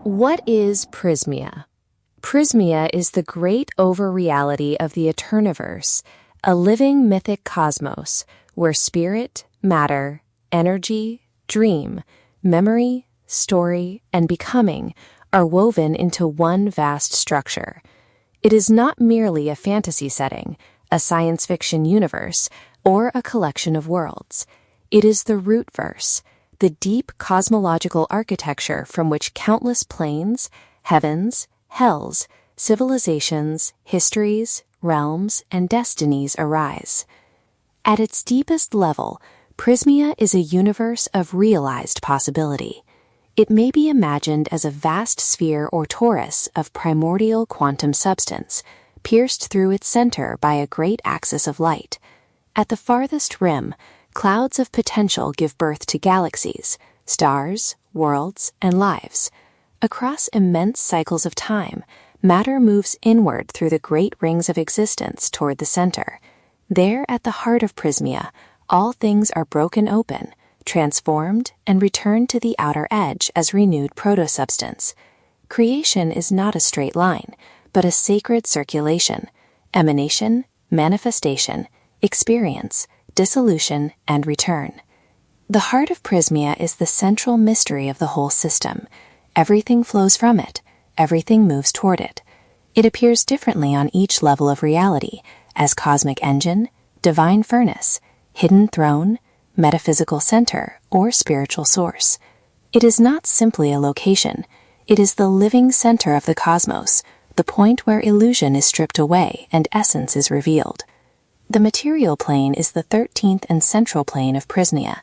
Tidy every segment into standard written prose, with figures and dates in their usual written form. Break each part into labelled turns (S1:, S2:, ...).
S1: What is Pryzmea? Pryzmea is the great over-reality of the Eternaverse, a living mythic cosmos where spirit, matter, energy, dream, memory, story, and becoming are woven into one vast structure. It is not merely a fantasy setting, a science fiction universe, or a collection of worlds. It is the root-verse, the deep cosmological architecture from which countless planes, heavens, hells, civilizations, histories, realms, and destinies arise. At its deepest level, Pryzmea is a universe of realized possibility. It may be imagined as a vast sphere or torus of primordial quantum substance, pierced through its center by a great axis of light. At the farthest rim, clouds of potential give birth to galaxies, stars, worlds, and lives. Across immense cycles of time, matter moves inward through the great rings of existence toward the center. There, at the heart of Pryzmea, all things are broken open, transformed, and returned to the outer edge as renewed proto-substance. Creation is not a straight line, but a sacred circulation, emanation, manifestation, experience, dissolution, and return. The heart of Pryzmea is the central mystery of the whole system. Everything flows from it. Everything moves toward it. It appears differently on each level of reality, as cosmic engine, divine furnace, hidden throne, metaphysical center, or spiritual source. It is not simply a location. It is the living center of the cosmos, the point where illusion is stripped away and essence is revealed. The material plane is the 13th and central plane of Pryzmea.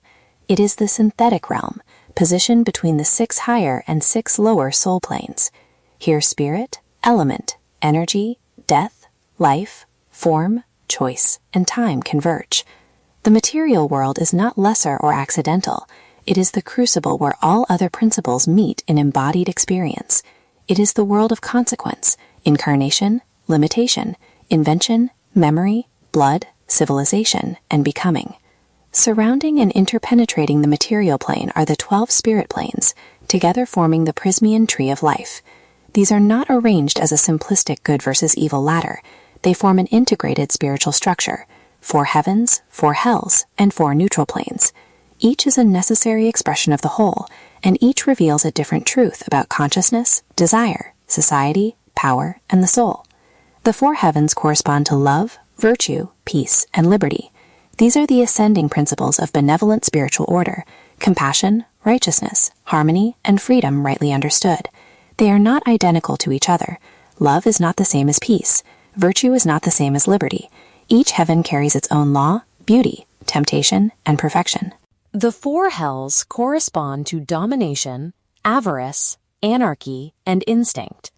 S1: It is the synthetic realm, positioned between the 6 higher and 6 lower soul planes. Here spirit, element, energy, death, life, form, choice, and time converge. The material world is not lesser or accidental. It is the crucible where all other principles meet in embodied experience. It is the world of consequence, incarnation, limitation, invention, memory, blood, civilization, and becoming. Surrounding and interpenetrating the material plane are the 12 spirit planes, together forming the Pryzmean tree of life. These are not arranged as a simplistic good versus evil ladder. They form an integrated spiritual structure, 4 heavens, 4 hells, and 4 neutral planes. Each is a necessary expression of the whole, and each reveals a different truth about consciousness, desire, society, power, and the soul. The 4 heavens correspond to love, virtue, peace, and liberty. These are the ascending principles of benevolent spiritual order, compassion, righteousness, harmony, and freedom rightly understood. They are not identical to each other. Love is not the same as peace. Virtue is not the same as liberty. Each heaven carries its own law, beauty, temptation, and perfection.
S2: The 4 hells correspond to domination, avarice, anarchy, and instinct.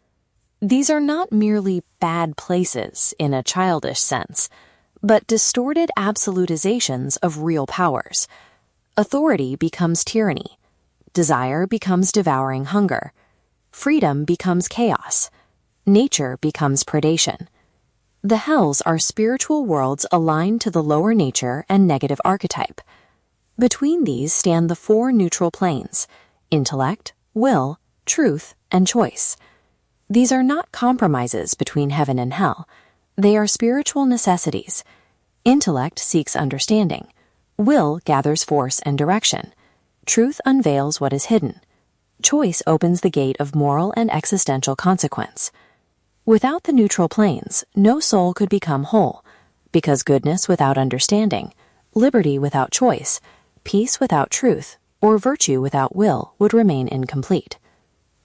S2: These are not merely bad places in a childish sense, but distorted absolutizations of real powers. Authority becomes tyranny. Desire becomes devouring hunger. Freedom becomes chaos. Nature becomes predation. The hells are spiritual worlds aligned to the lower nature and negative archetype. Between these stand the 4 neutral planes: intellect, will, truth, and choice. These are not compromises between heaven and hell. They are spiritual necessities. Intellect seeks understanding. Will gathers force and direction. Truth unveils what is hidden. Choice opens the gate of moral and existential consequence. Without the neutral planes, no soul could become whole, because goodness without understanding, liberty without choice, peace without truth, or virtue without will would remain incomplete.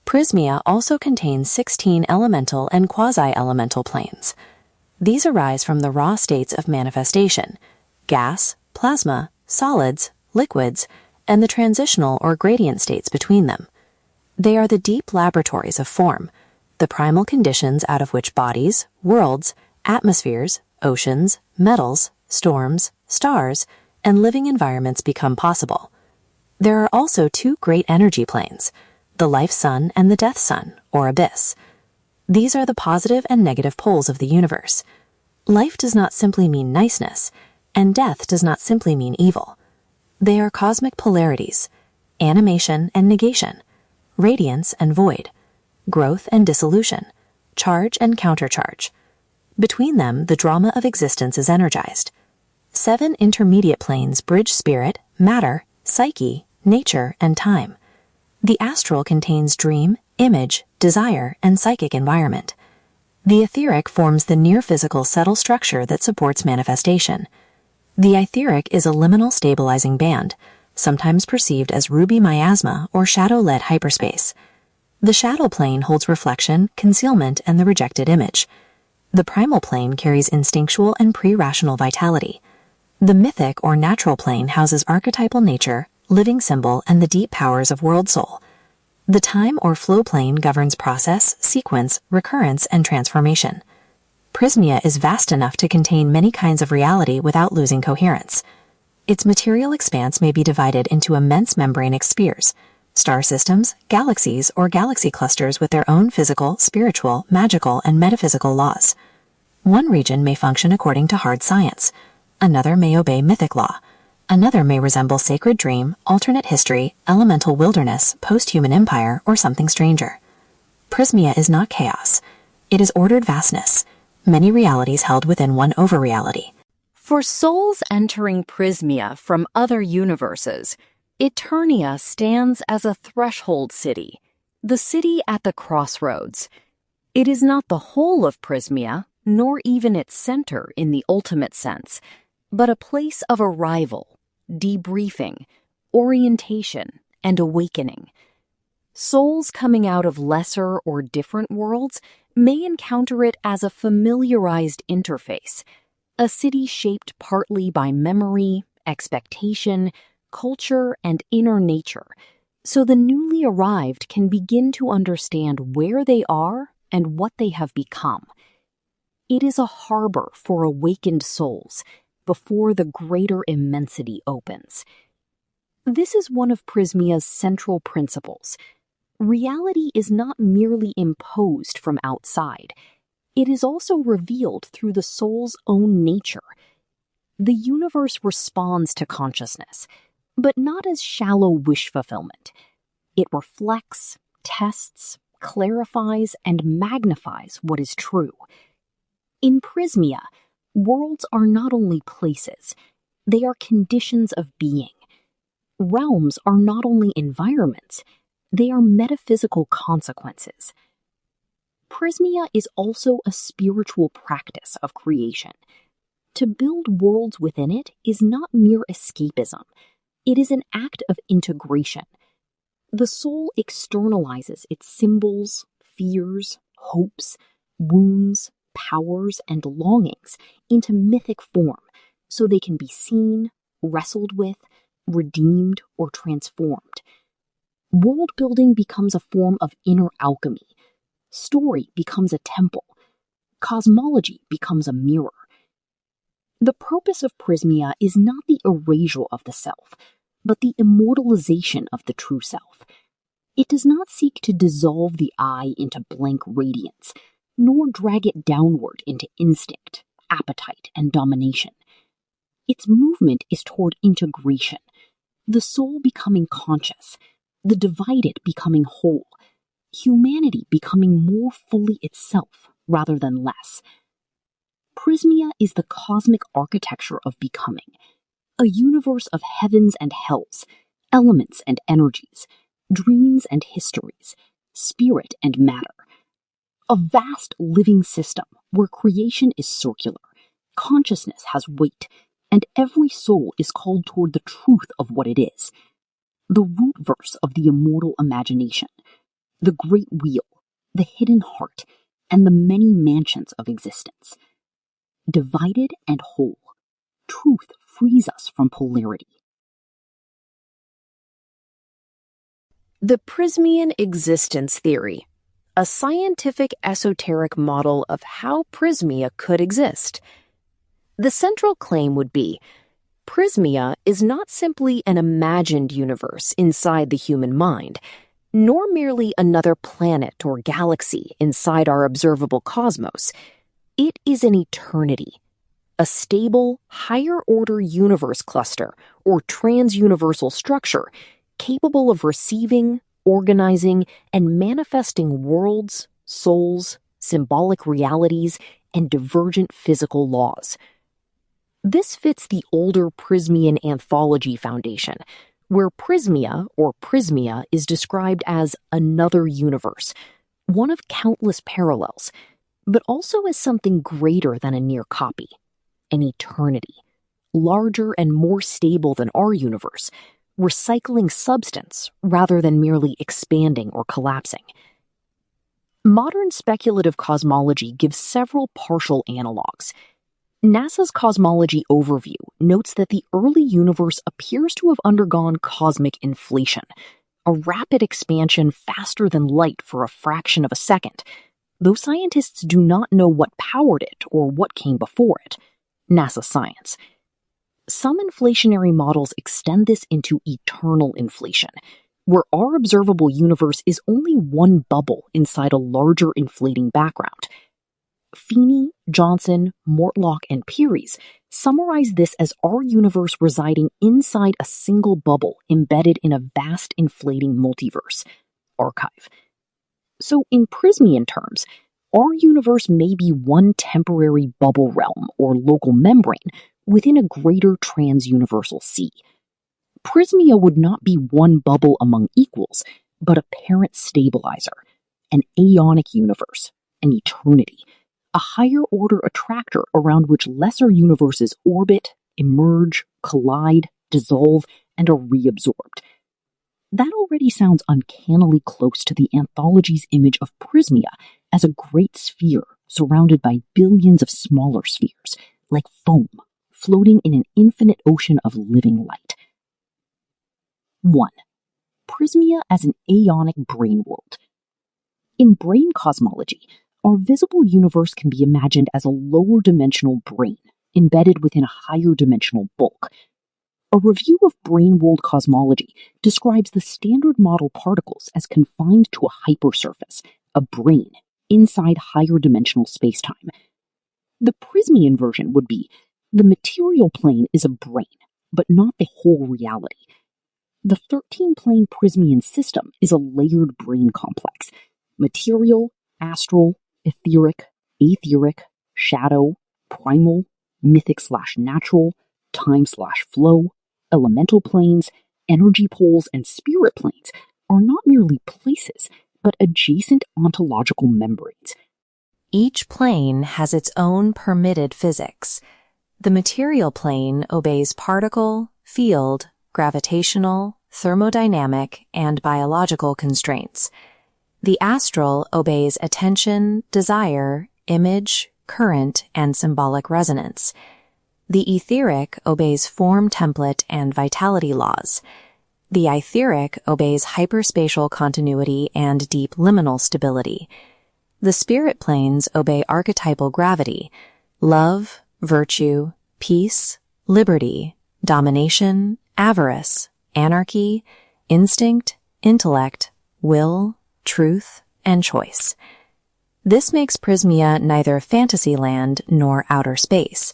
S2: Pryzmea also contains 16 elemental and quasi-elemental planes. These arise from the raw states of manifestation: gas, plasma, solids, liquids, and the transitional or gradient states between them. They are the deep laboratories of form, the primal conditions out of which bodies, worlds, atmospheres, oceans, metals, storms, stars, and living environments become possible. There are also 2 great energy planes, the life sun and the death sun, or abyss. These are the positive and negative poles of the universe. Life does not simply mean niceness, and death does not simply mean evil. They are cosmic polarities, animation and negation, radiance and void, growth and dissolution, charge and countercharge. Between them, the drama of existence is energized. 7 intermediate planes bridge spirit, matter, psyche, nature, and time. The astral contains dream, image, desire, and psychic environment. The etheric forms the near-physical subtle structure that supports manifestation. The etheric is a liminal stabilizing band, sometimes perceived as ruby miasma or shadow-led hyperspace. The shadow plane holds reflection, concealment, and the rejected image. The primal plane carries instinctual and pre-rational vitality. The mythic or natural plane houses archetypal nature, living symbol, and the deep powers of world soul. The time or flow plane governs process, sequence, recurrence, and transformation. Pryzmea is vast enough to contain many kinds of reality without losing coherence. Its material expanse may be divided into immense membranic spheres, star systems, galaxies, or galaxy clusters with their own physical, spiritual, magical, and metaphysical laws. One region may function according to hard science. Another may obey mythic law. Another may resemble sacred dream, alternate history, elemental wilderness, post-human empire, or something stranger. Pryzmea is not chaos. It is ordered vastness, many realities held within one over-reality.
S3: For souls entering Pryzmea from other universes, Eternia stands as a threshold city, the city at the crossroads. It is not the whole of Pryzmea, nor even its center in the ultimate sense, but a place of arrival, debriefing, orientation, and awakening. Souls coming out of lesser or different worlds may encounter it as a familiarized interface, a city shaped partly by memory, expectation, culture, and inner nature, so the newly arrived can begin to understand where they are and what they have become. It is a harbor for awakened souls before the greater immensity opens. This is one of Pryzmea's central principles. Reality is not merely imposed from outside. It is also revealed through the soul's own nature. The universe responds to consciousness, but not as shallow wish fulfillment. It reflects, tests, clarifies, and magnifies what is true. In Pryzmea, worlds are not only places, they are conditions of being. Realms are not only environments, they are metaphysical consequences. Pryzmea is also a spiritual practice of creation. To build worlds within it is not mere escapism. It is an act of integration. The soul externalizes its symbols, fears, hopes, wounds, powers, and longings into mythic form so they can be seen, wrestled with, redeemed, or transformed. World building becomes a form of inner alchemy. Story becomes a temple. Cosmology becomes a mirror. The purpose of Pryzmea is not the erasure of the self, but the immortalization of the true self. It does not seek to dissolve the I into blank radiance, nor drag it downward into instinct, appetite, and domination. Its movement is toward integration, the soul becoming conscious, the divided becoming whole, humanity becoming more fully itself rather than less. Pryzmea is the cosmic architecture of becoming, a universe of heavens and hells, elements and energies, dreams and histories, spirit and matter. A vast living system where creation is circular, consciousness has weight, and every soul is called toward the truth of what it is. The root verse of the immortal imagination, the great wheel, the hidden heart, and the many mansions of existence. Divided and whole, truth frees us from polarity.
S1: The Pryzmean existence theory, a scientific esoteric model of how Pryzmea could exist. The central claim would be, Pryzmea is not simply an imagined universe inside the human mind, nor merely another planet or galaxy inside our observable cosmos. It is an eternity, a stable, higher-order universe cluster or trans-universal structure capable of receiving,
S3: organizing, and manifesting worlds, souls, symbolic realities, and divergent physical laws. This fits the older Pryzmean anthology foundation, where Pryzmea, or Pryzmea, is described as another universe, one of countless parallels, but also as something greater than a near copy, an eternity, larger and more stable than our universe, recycling substance rather than merely expanding or collapsing. Modern speculative cosmology gives several partial analogs. NASA's cosmology overview notes that the early universe appears to have undergone cosmic inflation, a rapid expansion faster than light for a fraction of a second, though scientists do not know what powered it or what came before it. NASA science. Some inflationary models extend this into eternal inflation, where our observable universe is only one bubble inside a larger inflating background. Feeney, Johnson, Mortlock, and Peary's summarize this as our universe residing inside a single bubble embedded in a vast inflating multiverse. Archive. So in Pryzmean terms, our universe may be one temporary bubble realm or local membrane within a greater trans-universal sea. Pryzmea would not be one bubble among equals, but a parent stabilizer, an aeonic universe, an eternity, a higher-order attractor around which lesser universes orbit, emerge, collide, dissolve, and are reabsorbed. That already sounds uncannily close to the anthology's image of Pryzmea as a great sphere surrounded by billions of smaller spheres, like foam, floating in an infinite ocean of living light. 1. Pryzmea as an aeonic brain world. In brain cosmology, our visible universe can be imagined as a lower dimensional brain embedded within a higher dimensional bulk. A review of brain world cosmology describes the standard model particles as confined to a hypersurface, a brain, inside higher dimensional spacetime. The Pryzmean version would be, the material plane is a brain, but not the whole reality. The 13-plane Pryzmean system is a layered brain complex: material, astral, etheric, aetheric, shadow, primal, mythic/natural, time/flow, elemental planes, energy poles, and spirit planes are not merely places, but adjacent ontological membranes.
S2: Each plane has its own permitted physics. The material plane obeys particle, field, gravitational, thermodynamic, and biological constraints. The astral obeys attention, desire, image, current, and symbolic resonance. The etheric obeys form template and vitality laws. The aetheric obeys hyperspatial continuity and deep liminal stability. The spirit planes obey archetypal gravity, love, virtue, peace, liberty, domination, avarice, anarchy, instinct, intellect, will, truth, and choice. This makes Pryzmea neither fantasyland nor outer space.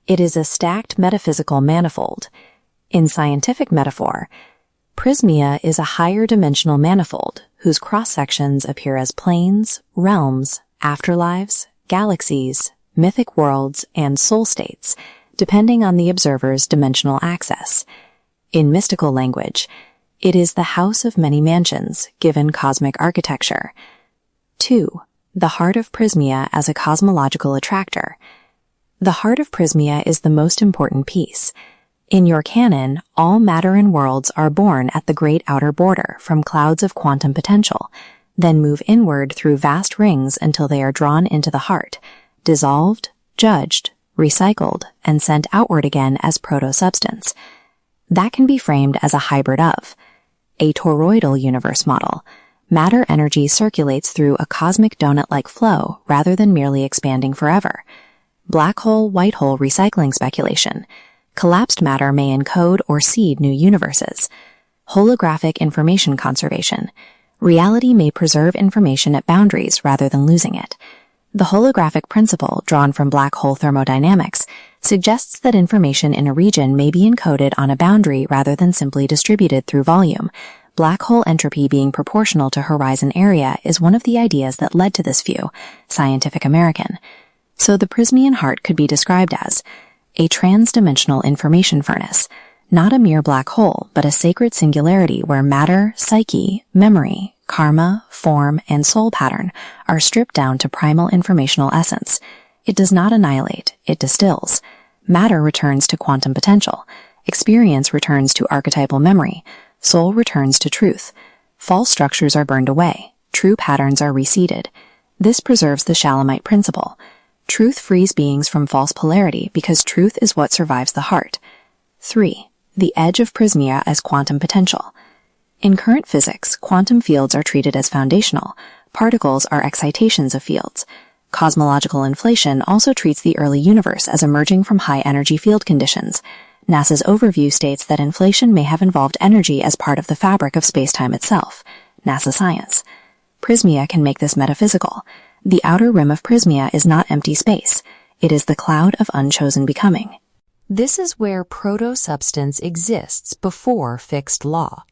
S2: It is a stacked metaphysical manifold. In scientific metaphor, Pryzmea is a higher dimensional manifold whose cross-sections appear as planes, realms, afterlives, galaxies, mythic worlds, and soul states, depending on the observer's dimensional access. In mystical language, it is the house of many mansions, given cosmic architecture. 2. The heart of Pryzmea as a cosmological attractor. The heart of Pryzmea is the most important piece. In your canon, all matter and worlds are born at the great outer border from clouds of quantum potential, then move inward through vast rings until they are drawn into the heart, dissolved, judged, recycled, and sent outward again as proto-substance. That can be framed as a hybrid of a toroidal universe model. Matter energy circulates through a cosmic donut-like flow rather than merely expanding forever. Black hole, white hole recycling speculation. Collapsed matter may encode or seed new universes. Holographic information conservation. Reality may preserve information at boundaries rather than losing it. The holographic principle, drawn from black hole thermodynamics, suggests that information in a region may be encoded on a boundary rather than simply distributed through volume, Black hole entropy being proportional to horizon area is one of the ideas that led to this view, Scientific American. So the Pryzmean heart could be described as a trans-dimensional information furnace, not a mere black hole, but a sacred singularity where matter, psyche, memory, karma, form, and soul pattern are stripped down to primal informational essence. It does not annihilate, it distills. Matter returns to quantum potential. Experience returns to archetypal memory. Soul returns to truth. False structures are burned away. True patterns are reseeded. This preserves the Shalamite principle. Truth frees beings from false polarity because truth is what survives the heart. 3. The edge of Pryzmea as quantum potential. In current physics, quantum fields are treated as foundational. Particles are excitations of fields. Cosmological inflation also treats the early universe as emerging from high-energy field conditions. NASA's overview states that inflation may have involved energy as part of the fabric of space-time itself. NASA science. Pryzmea can make this metaphysical. The outer rim of Pryzmea is not empty space. It is the cloud of unchosen becoming.
S1: This is where proto-substance exists before fixed law.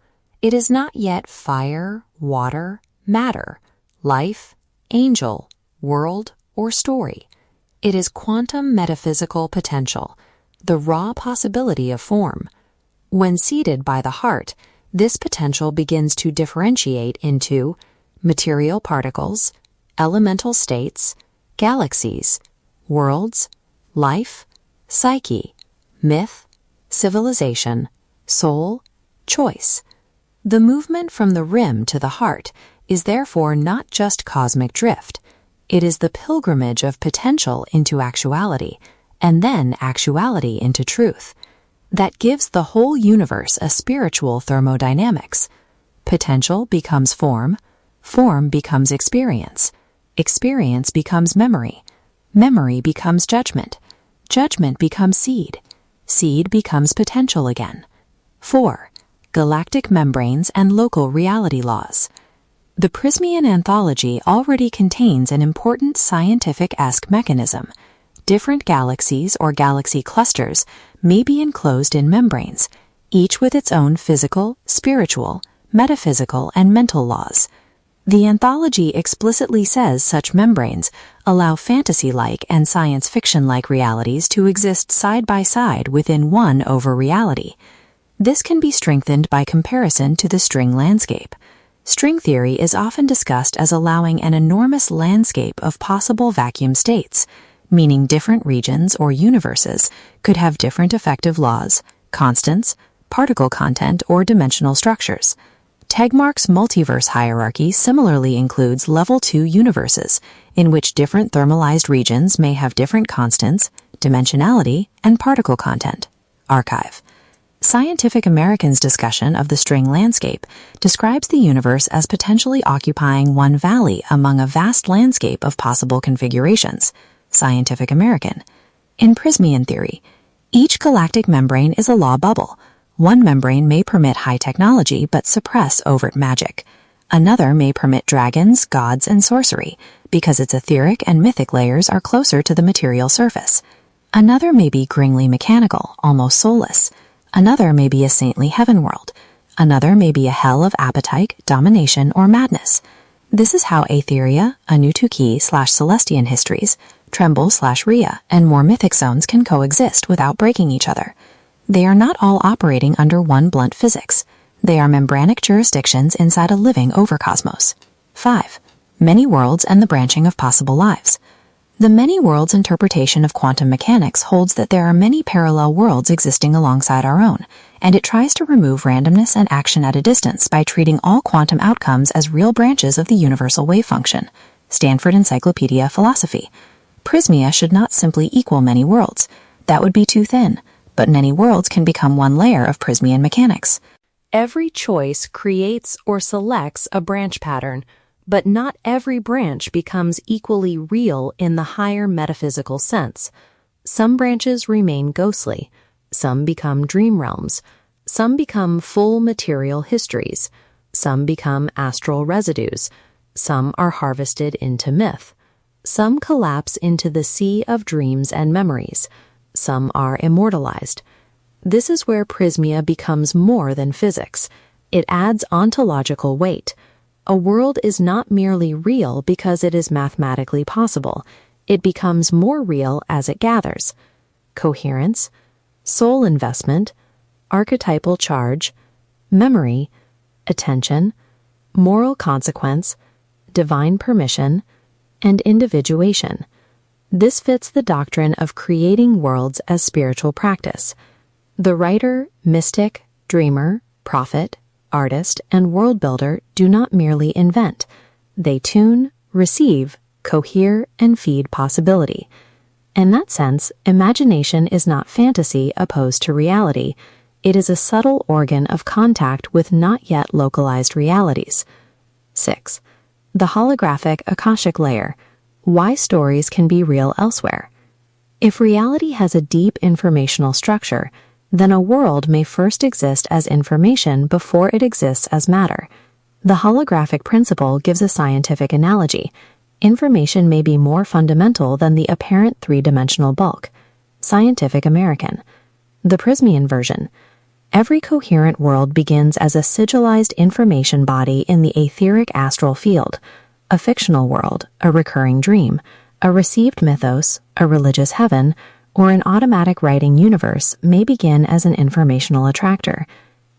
S1: It is not yet fire, water, matter, life, angel, world, or story. It is quantum metaphysical potential, the raw possibility of form. When seeded by the heart, this potential begins to differentiate into material particles, elemental states, galaxies, worlds, life, psyche, myth, civilization, soul, choice. The movement from the rim to the heart is therefore not just cosmic drift. It is the pilgrimage of potential into actuality, and then actuality into truth. That gives the whole universe a spiritual thermodynamics. Potential becomes form becomes experience becomes memory becomes judgment becomes seed becomes potential again. 4. Galactic membranes and local reality laws. The Pryzmean anthology already contains an important scientific-esque mechanism. Different galaxies or galaxy clusters may be enclosed in membranes, each with its own physical, spiritual, metaphysical, and mental laws. The anthology explicitly says such membranes allow fantasy-like and science fiction-like realities to exist side by side within one over-reality. This can be strengthened by comparison to the string landscape. String theory is often discussed as allowing an enormous landscape of possible vacuum states, meaning different regions or universes could have different effective laws, constants, particle content, or dimensional structures. Tegmark's multiverse hierarchy similarly includes level 2 universes, in which different thermalized regions may have different constants, dimensionality, and particle content. Archive. Scientific American's discussion of the string landscape describes the universe as potentially occupying one valley among a vast landscape of possible configurations. Scientific American. In Pryzmean theory, each galactic membrane is a law bubble. One membrane may permit high technology but suppress overt magic. Another may permit dragons, gods, and sorcery, because its etheric and mythic layers are closer to the material surface. Another may be gringly mechanical, almost soulless. Another may be a saintly heaven world. Another may be a hell of appetite, domination, or madness. This is how Aetheria, Anutuki/Celestian histories, Tremble/Rhea, and more mythic zones can coexist without breaking each other. They are not all operating under one blunt physics. They are membranic jurisdictions inside a living overcosmos. 5. Many worlds and the branching of possible lives. The many worlds interpretation of quantum mechanics holds that there are many parallel worlds existing alongside our own, and it tries to remove randomness and action at a distance by treating all quantum outcomes as real branches of the universal wave function. Stanford Encyclopedia Philosophy. Pryzmea should not simply equal many worlds. That would be too thin, but many worlds can become one layer of Pryzmean mechanics. Every choice creates or selects a branch pattern, but not every branch becomes equally real in the higher metaphysical sense. Some branches remain ghostly, some become dream realms, some become full material histories, some become astral residues, some are harvested into myth, some collapse into the sea of dreams and memories, some are immortalized. This is where Pryzmea becomes more than physics.
S2: It adds ontological weight. A world is not merely real because it is mathematically possible. It becomes more real as it gathers. Coherence, soul investment, archetypal charge, memory, attention, moral consequence, divine permission, and individuation. This fits the doctrine of creating worlds as spiritual practice. The writer, mystic, dreamer, prophet, artist, and world builder do not merely invent. They tune, receive, cohere, and feed possibility. In that sense, imagination is not fantasy opposed to reality. It is a subtle organ of contact with not yet localized realities. 6. The holographic Akashic layer. Why stories can be real elsewhere. If reality has a deep informational structure, then a world may first exist as information before it exists as matter. The holographic principle gives a scientific analogy. Information may be more fundamental than the apparent three-dimensional bulk. Scientific American. The Pryzmean version. Every coherent world begins as a sigillized information body in the etheric astral field. A fictional world, a recurring dream, a received mythos, a religious heaven, or an automatic writing universe may begin as an informational attractor.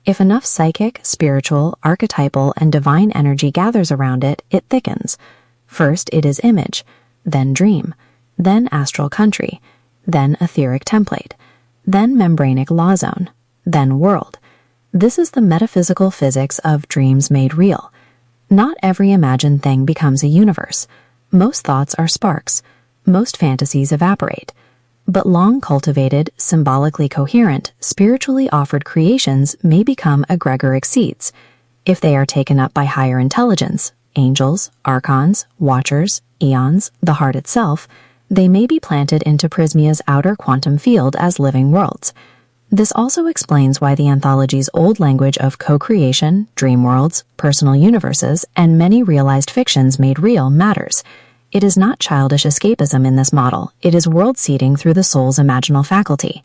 S2: If enough psychic, spiritual, archetypal, and divine energy gathers around it, it thickens. First it is image, then dream, then astral country, then etheric template, then membranic law zone, then world. This is the metaphysical physics of dreams made real. Not every imagined thing becomes a universe. Most thoughts are sparks. Most fantasies evaporate. But long-cultivated, symbolically coherent, spiritually offered creations may become egregoric seeds. If they are taken up by higher intelligence, angels, archons, watchers, eons, the heart itself, they may be planted into Pryzmea's outer quantum field as living worlds. This also explains why the anthology's old language of co-creation, dream worlds, personal universes, and many realized fictions made real matters. It is not childish escapism in this model. It is world seeding through the soul's imaginal faculty.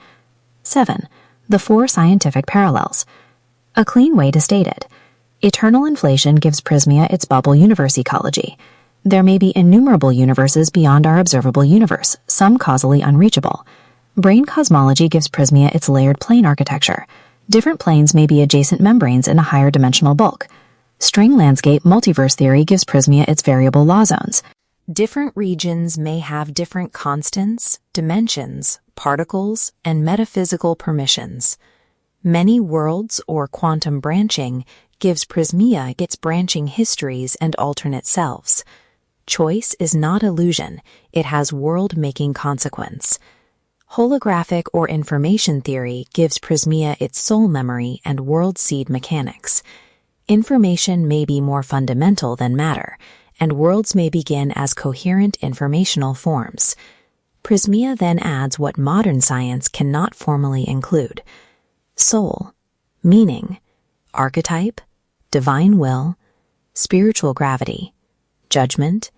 S2: 7. The 4 scientific parallels. A clean way to state it. Eternal inflation gives Pryzmea its bubble universe ecology. There may be innumerable universes beyond our observable universe, some causally unreachable. Brain cosmology gives Pryzmea its layered plane architecture. Different planes may be adjacent membranes in a higher dimensional bulk. String landscape multiverse theory gives Pryzmea its variable law zones.
S1: Different regions may have different constants, dimensions, particles, and metaphysical permissions. Many worlds or quantum branching gives Pryzmea its branching histories and alternate selves. Choice is not illusion, it has world-making consequence. Holographic or information theory gives Pryzmea its soul memory and world seed mechanics. Information may be more fundamental than matter, and worlds may begin as coherent informational forms. Pryzmea then adds what modern science cannot formally include: soul, meaning, archetype, divine will, spiritual gravity, judgment,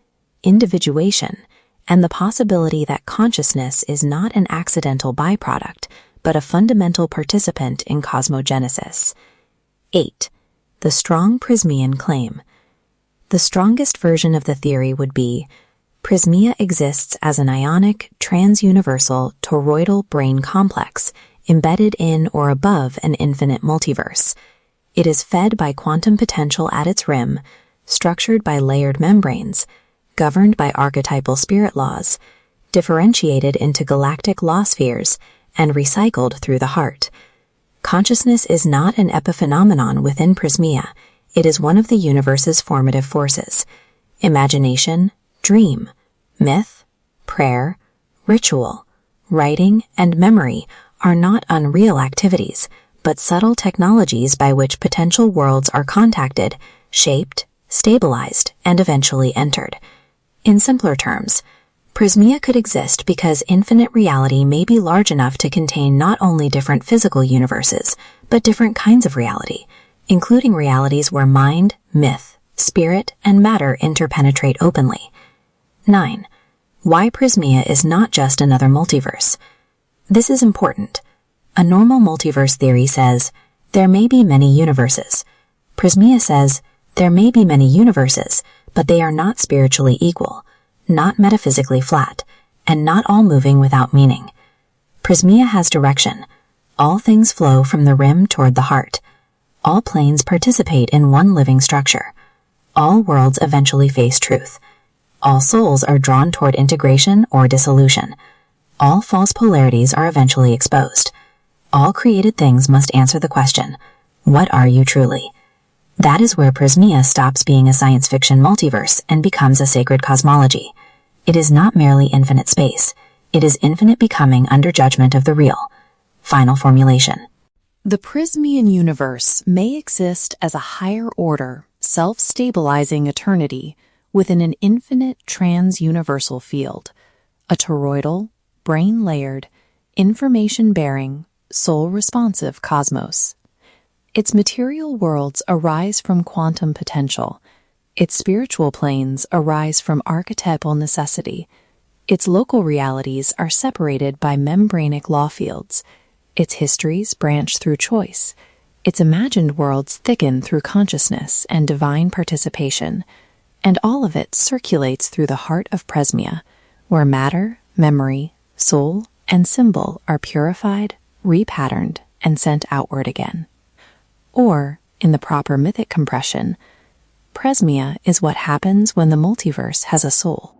S1: individuation, and the possibility that consciousness is not an accidental byproduct, but a fundamental participant in cosmogenesis. 8. The strong Pryzmean claim. The strongest version of the theory would be, Pryzmea exists as an ionic, transuniversal, toroidal brain complex, embedded in or above an infinite multiverse. It is fed by quantum potential at its rim, structured by layered membranes, governed by archetypal spirit laws, differentiated into galactic law spheres, and recycled through the heart. Consciousness is not an epiphenomenon within Pryzmea. It is one of the universe's formative forces. Imagination, dream, myth, prayer, ritual, writing, and memory are not unreal activities, but subtle technologies by which potential worlds are contacted, shaped, stabilized, and eventually entered. In simpler terms, Pryzmea could exist because infinite reality may be large enough to contain not only different physical universes, but different kinds of reality, including realities where mind, myth, spirit, and matter interpenetrate openly. 9. Why Pryzmea is not just another multiverse. This is important. A normal multiverse theory says, there may be many universes.
S4: Pryzmea says, there may be many universes, but they are not spiritually equal, not metaphysically flat, and not all moving without meaning. Pryzmea has direction. All things flow from the rim toward the heart. All planes participate in one living structure. All worlds eventually face truth. All souls are drawn toward integration or dissolution. All false polarities are eventually exposed. All created things must answer the question, what are you truly? That is where Pryzmea stops being a science fiction multiverse and becomes a sacred cosmology. It is not merely infinite space. It is infinite becoming under judgment of the real. Final formulation.
S2: The Pryzmean universe may exist as a higher order, self-stabilizing eternity within an infinite trans-universal field, a toroidal, brain-layered, information-bearing, soul-responsive cosmos. Its material worlds arise from quantum potential. Its spiritual planes arise from archetypal necessity. Its local realities are separated by membranic law fields. Its histories branch through choice. Its imagined worlds thicken through consciousness and divine participation. And all of it circulates through the heart of Pryzmea, where matter, memory, soul, and symbol are purified, repatterned, and sent outward again. Or, in the proper mythic compression, Pryzmea is what happens when the multiverse has a soul.